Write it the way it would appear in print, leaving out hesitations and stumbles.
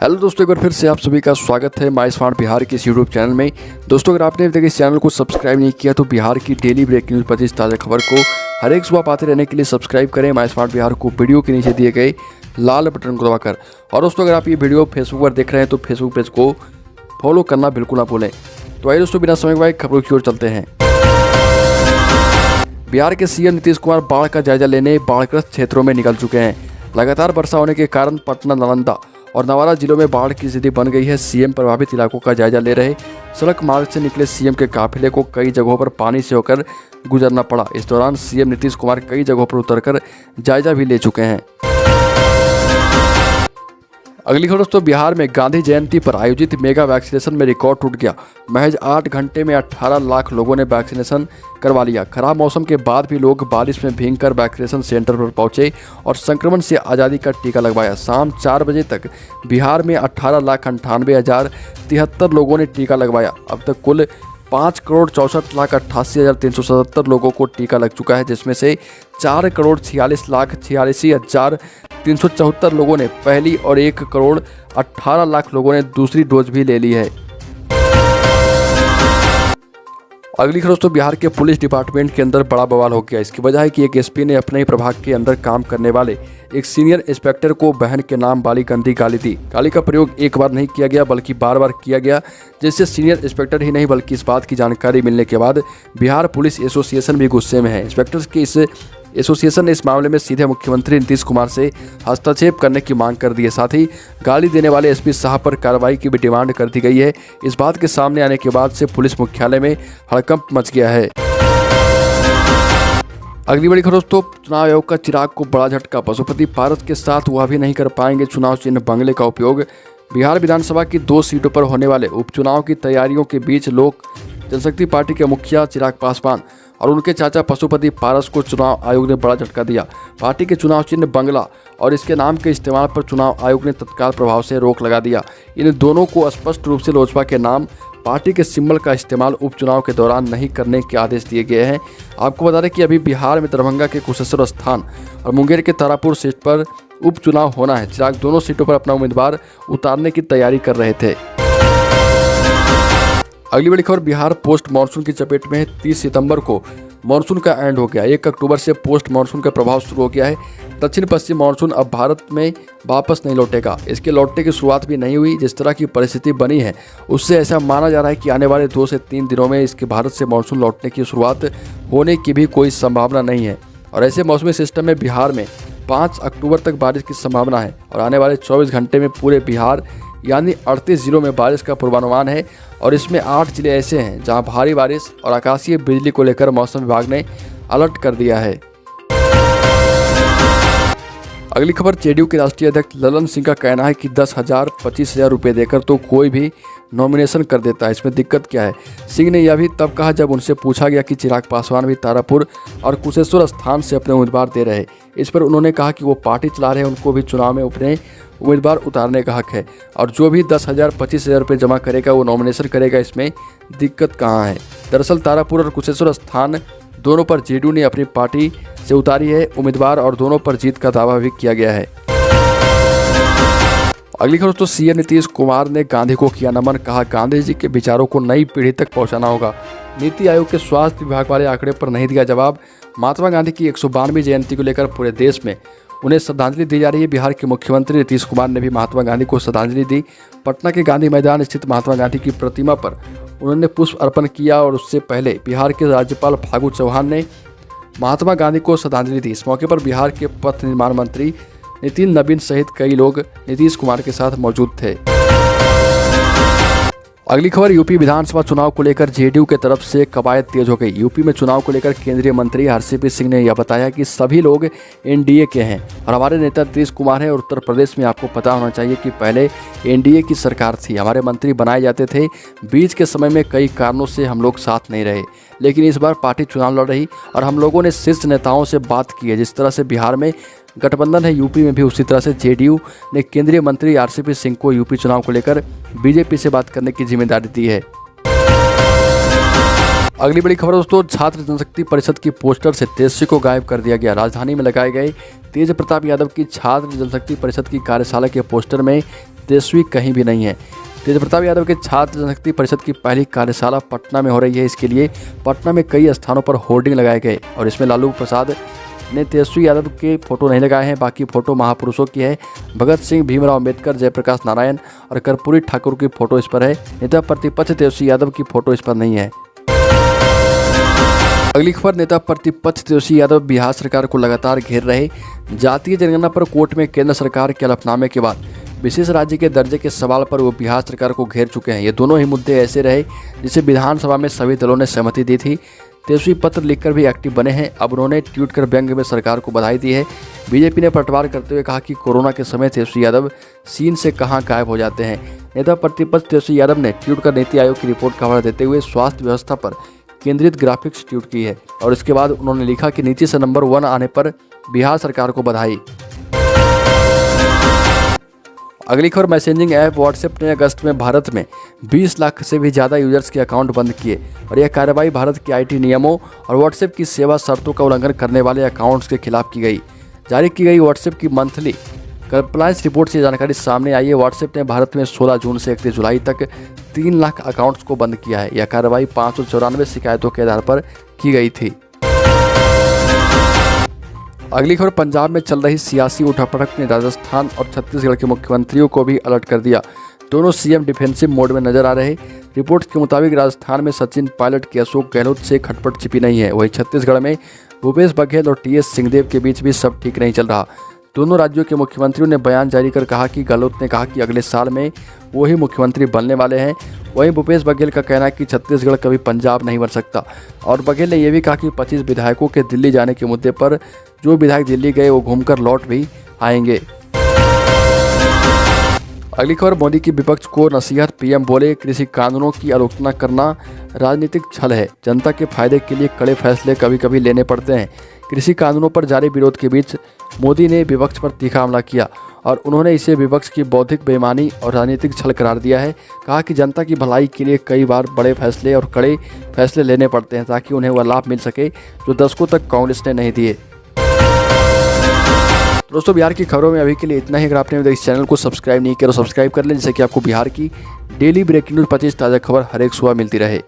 Hello दोस्तों, एक बार फिर से आप सभी का स्वागत है माय स्मार्ट बिहार के इस यूट्यूब चैनल में। दोस्तों, अगर आपने अभी तक इस चैनल को सब्सक्राइब नहीं किया तो बिहार की डेली ब्रेकिंग न्यूज़ 25 ताज़ा खबर को हर एक सुबह पाते रहने के लिए सब्सक्राइब करें माय स्मार्ट बिहार को वीडियो के नीचे दिए गए लाल बटन को दबाकर। और दोस्तों, अगर आप ये वीडियो फेसबुक पर देख रहे हैं तो फेसबुक पेज को फॉलो करना बिल्कुल ना भूलें। तो आइए दोस्तों, बिना समय गवाए खबरों की ओर चलते हैं। बिहार के सीएम नीतीश कुमार बाढ़ का जायजा लेने बाढ़ग्रस्त क्षेत्रों में निकल चुके हैं। लगातार वर्षा होने के कारण पटना, नालंदा और नवादा जिलों में बाढ़ की स्थिति बन गई है। सीएम प्रभावित इलाकों का जायजा ले रहे सड़क मार्ग से निकले सीएम के काफिले को कई जगहों पर पानी से होकर गुजरना पड़ा। इस दौरान सीएम नीतीश कुमार कई जगहों पर उतरकर जायजा भी ले चुके हैं। अगली खबर दोस्तों, बिहार में गांधी जयंती पर आयोजित मेगा वैक्सीनेशन में रिकॉर्ड टूट गया। महज 8 घंटे में 18 लाख लोगों ने वैक्सीनेशन करवा लिया। खराब मौसम के बाद भी लोग बारिश में भीगकर वैक्सीनेशन सेंटर पर पहुंचे और संक्रमण से आज़ादी का टीका लगवाया। शाम 4 बजे तक बिहार में 18,98,073 लोगों ने टीका लगवाया। अब तक कुल 5,64,88,377 लोगों को टीका लग चुका है, जिसमें से 4,46,86,374 लोगों ने पहली और 1,18,00,000 लोगों ने दूसरी डोज भी ले ली है। अगली खबर दोस्तों, बिहार के पुलिस डिपार्टमेंट के अंदर बड़ा बवाल हो गया। इसकी वजह है कि एक एसपी ने अपने ही प्रभाग के अंदर काम करने वाले एक सीनियर इंस्पेक्टर को बहन के नाम वाली गंदी गाली दी। गाली का प्रयोग एक बार नहीं किया गया बल्कि बार बार किया गया, जिससे सीनियर इंस्पेक्टर ही नहीं बल्कि इस बात की जानकारी मिलने के बाद बिहार पुलिस एसोसिएशन भी गुस्से में है। इंस्पेक्टर्स के इस एसोसिएशन ने इस मामले में सीधे मुख्यमंत्री नीतीश कुमार से हस्तक्षेप करने की मांग कर दी है। साथ ही गाली देने वाले एसपी साहब पर कार्रवाई की भी डिमांड कर दी गई है। इस बात के सामने आने के बाद से पुलिस मुख्यालय में हड़कंप मच गया है। अगली बड़ी खबर दोस्तों, चुनाव आयोग का चिराग को बड़ा झटका। पशुपति पारस के साथ वह भी नहीं कर पाएंगे चुनाव चिन्ह बंगले का उपयोग। बिहार विधानसभा की 2 सीटों पर होने वाले उपचुनाव की तैयारियों के बीच लोक जनशक्ति पार्टी के मुखिया चिराग पासवान और उनके चाचा पशुपति पारस को चुनाव आयोग ने बड़ा झटका दिया। पार्टी के चुनाव चिन्ह बंगला और इसके नाम के इस्तेमाल पर चुनाव आयोग ने तत्काल प्रभाव से रोक लगा दिया। इन दोनों को स्पष्ट रूप से लोजपा के नाम पार्टी के सिंबल का इस्तेमाल उपचुनाव के दौरान नहीं करने के आदेश दिए गए हैं। आपको बता दें कि अभी बिहार में दरभंगा के कुशेश्वर स्थान और मुंगेर के तारापुर सीट पर उपचुनाव होना है। चिराग दोनों सीटों पर अपना उम्मीदवार उतारने की तैयारी कर रहे थे। अगली बड़ी खबर, बिहार पोस्ट मानसून की चपेट में है। 30 सितंबर को मानसून का एंड हो गया। 1 अक्टूबर से पोस्ट मानसून का प्रभाव शुरू हो गया है। दक्षिण पश्चिम मानसून अब भारत में वापस नहीं लौटेगा। इसके लौटने की शुरुआत भी नहीं हुई। जिस तरह की परिस्थिति बनी है उससे ऐसा माना जा रहा है कि आने वाले 2 से 3 दिनों में इसके भारत से मानसून लौटने की शुरुआत होने की भी कोई संभावना नहीं है। और ऐसे मौसमी सिस्टम में बिहार में 5 अक्टूबर तक बारिश की संभावना है और आने वाले 24 घंटे में पूरे बिहार यानी 38 जिलों में बारिश का पूर्वानुमान है। और इसमें 8 जिले ऐसे हैं जहां भारी बारिश और आकाशीय बिजली को लेकर मौसम विभाग ने अलर्ट कर दिया है। अगली खबर, जेडीयू के राष्ट्रीय अध्यक्ष ललन सिंह का कहना है कि 10,000 25,000 रुपये देकर तो कोई भी नॉमिनेशन कर देता है, इसमें दिक्कत क्या है। सिंह ने यह भी तब कहा जब उनसे पूछा गया कि चिराग पासवान भी तारापुर और कुशेश्वर स्थान से अपने उम्मीदवार दे रहे। इस पर उन्होंने कहा कि वो पार्टी चला रहे हैं, उनको भी चुनाव में अपने उम्मीदवार उतारने का हक है और जो भी 10,000 25,000 रुपये जमा करेगा वो नॉमिनेशन करेगा, इसमें दिक्कत कहाँ है। दरअसल तारापुर और कुशेश्वर स्थान दोनों पर जेडीयू ने अपनी पार्टी से उतारी है उम्मीदवार और दोनों पर जीत का दावा भी किया गया है। अगली खबर दोस्तों, सीएम नीतीश कुमार ने गांधी को किया नमन। कहा गांधी जी के विचारों को नई पीढ़ी तक पहुंचाना होगा। नीति आयोग के स्वास्थ्य विभाग वाले आंकड़े पर नहीं दिया जवाब। महात्मा गांधी की 192वीं जयंती को लेकर पूरे देश में उन्हें श्रद्धांजलि दी जा रही है। बिहार के मुख्यमंत्री नीतीश कुमार ने भी महात्मा गांधी को श्रद्धांजलि दी। पटना के गांधी मैदान स्थित महात्मा गांधी की प्रतिमा पर उन्होंने पुष्प अर्पण किया और उससे पहले बिहार के राज्यपाल फागू चौहान ने महात्मा गांधी को श्रद्धांजलि दी। इस मौके पर बिहार के पथ निर्माण मंत्री नितिन नवीन सहित कई लोग नीतीश कुमार के साथ मौजूद थे। अगली खबर, यूपी विधानसभा चुनाव को लेकर जेडीयू के तरफ से कवायद तेज हो गई। यूपी में चुनाव को लेकर केंद्रीय मंत्री हरसिप सिंह ने यह बताया कि सभी लोग एनडीए के हैं और हमारे नेता नीतीश कुमार हैं। और उत्तर प्रदेश में आपको पता होना चाहिए कि पहले एनडीए की सरकार थी, हमारे मंत्री बनाए जाते थे। बीच के समय में कई कारणों से हम लोग साथ नहीं रहे, लेकिन इस बार पार्टी चुनाव लड़ रही और हम लोगों ने शीर्ष नेताओं से बात की है। जिस तरह से बिहार में गठबंधन है, यूपी में भी उसी तरह से जेडीयू ने केंद्रीय मंत्री आरसीपी सिंह को यूपी चुनाव को लेकर बीजेपी से बात करने की जिम्मेदारी दी है। अगली बड़ी खबर दोस्तों, छात्र जनशक्ति परिषद की पोस्टर से तेजस्वी को गायब कर दिया गया। राजधानी में लगाए गए तेज प्रताप यादव की छात्र जनशक्ति परिषद की कार्यशाला के पोस्टर में तेजस्वी कहीं भी नहीं है। तेज प्रताप यादव के छात्र जनशक्ति परिषद की पहली कार्यशाला पटना में हो रही है। इसके लिए पटना में कई स्थानों पर होर्डिंग लगाए गए और इसमें लालू प्रसाद ने तेजस्वी यादव के फोटो नहीं लगाए हैं। बाकी फोटो महापुरुषों की है। भगत सिंह, भीमराव अम्बेडकर, जयप्रकाश नारायण और कर्पूरी ठाकुर की फोटो इस पर है। नेता प्रतिपक्ष तेजस्वी यादव की फोटो इस पर नहीं है। अगली खबर, नेता प्रतिपक्ष तेजस्वी यादव बिहार सरकार को लगातार घेर रहे। जातीय जनगणना पर कोर्ट में केंद्र सरकार के हलफनामे के बाद विशेष राज्य के दर्जे के सवाल पर वो बिहार सरकार को घेर चुके हैं। ये दोनों ही मुद्दे ऐसे रहे जिसे विधानसभा में सभी दलों ने सहमति दी थी। तेजस्वी पत्र लिखकर भी एक्टिव बने हैं। अब उन्होंने ट्वीट कर व्यंग में सरकार को बधाई दी है। बीजेपी ने पलटवार करते हुए कहा कि कोरोना के समय तेजस्वी यादव सीन से कहां गायब हो जाते हैं। नेता प्रतिपक्ष तेजस्वी यादव ने ट्वीट कर नीति आयोग की रिपोर्ट का हवाला देते हुए स्वास्थ्य व्यवस्था पर केंद्रित ग्राफिक्स ट्वीट की है और इसके बाद उन्होंने लिखा कि नीति से नंबर 1 आने पर बिहार सरकार को बधाई। अगली खबर, मैसेजिंग ऐप व्हाट्सएप ने अगस्त में भारत में 20 लाख से भी ज़्यादा यूजर्स के अकाउंट बंद किए और यह कार्रवाई भारत के आईटी नियमों और व्हाट्सएप की सेवा शर्तों का उल्लंघन करने वाले अकाउंट्स के खिलाफ की गई। जारी की गई व्हाट्सएप की मंथली कंप्लायंस रिपोर्ट से जानकारी सामने आई है। व्हाट्सएप ने भारत में 16 जून से 31 जुलाई तक 3 लाख अकाउंट्स को बंद किया है। यह कार्रवाई 594 शिकायतों के आधार पर की गई थी। अगली खबर, पंजाब में चल रही सियासी उठापटक ने राजस्थान और छत्तीसगढ़ के मुख्यमंत्रियों को भी अलर्ट कर दिया। दोनों सीएम डिफेंसिव मोड में नजर आ रहे। रिपोर्ट्स के मुताबिक राजस्थान में सचिन पायलट की अशोक गहलोत से खटपट छिपी नहीं है। वहीं छत्तीसगढ़ में भूपेश बघेल और टीएस सिंहदेव के बीच भी सब ठीक नहीं चल रहा। दोनों राज्यों के मुख्यमंत्रियों ने बयान जारी कर कहा कि गहलोत ने कहा कि अगले साल में वो ही मुख्यमंत्री बनने वाले हैं। वहीं भूपेश बघेल का कहना है कि छत्तीसगढ़ कभी पंजाब नहीं बन सकता और बघेल ने यह भी कहा कि 25 विधायकों के दिल्ली जाने के मुद्दे पर जो विधायक दिल्ली गए वो घूमकर लौट भी आएंगे। अगली खबर, मोदी की विपक्ष को नसीहत। पीएम बोले कृषि कानूनों की आलोचना करना राजनीतिक छल है। जनता के फायदे के लिए कड़े फैसले कभी कभी लेने पड़ते हैं। कृषि कानूनों पर जारी विरोध के बीच मोदी ने विपक्ष पर तीखा हमला किया और उन्होंने इसे विपक्ष की बौद्धिक बेईमानी और राजनीतिक छल करार दिया है। कहा कि जनता की भलाई के लिए कई बार बड़े फैसले और कड़े फैसले लेने पड़ते हैं ताकि उन्हें वह लाभ मिल सके जो दशकों तक कांग्रेस ने नहीं दिए। दोस्तों, बिहार की खबरों में अभी के लिए इतना ही। अगर आपने अभी तक इस चैनल को सब्सक्राइब नहीं किया तो सब्सक्राइब कर लें जिससे कि आपको बिहार की डेली ब्रेकिंग न्यूज़ 25 ताज़ा खबर हर एक सुबह मिलती रहे।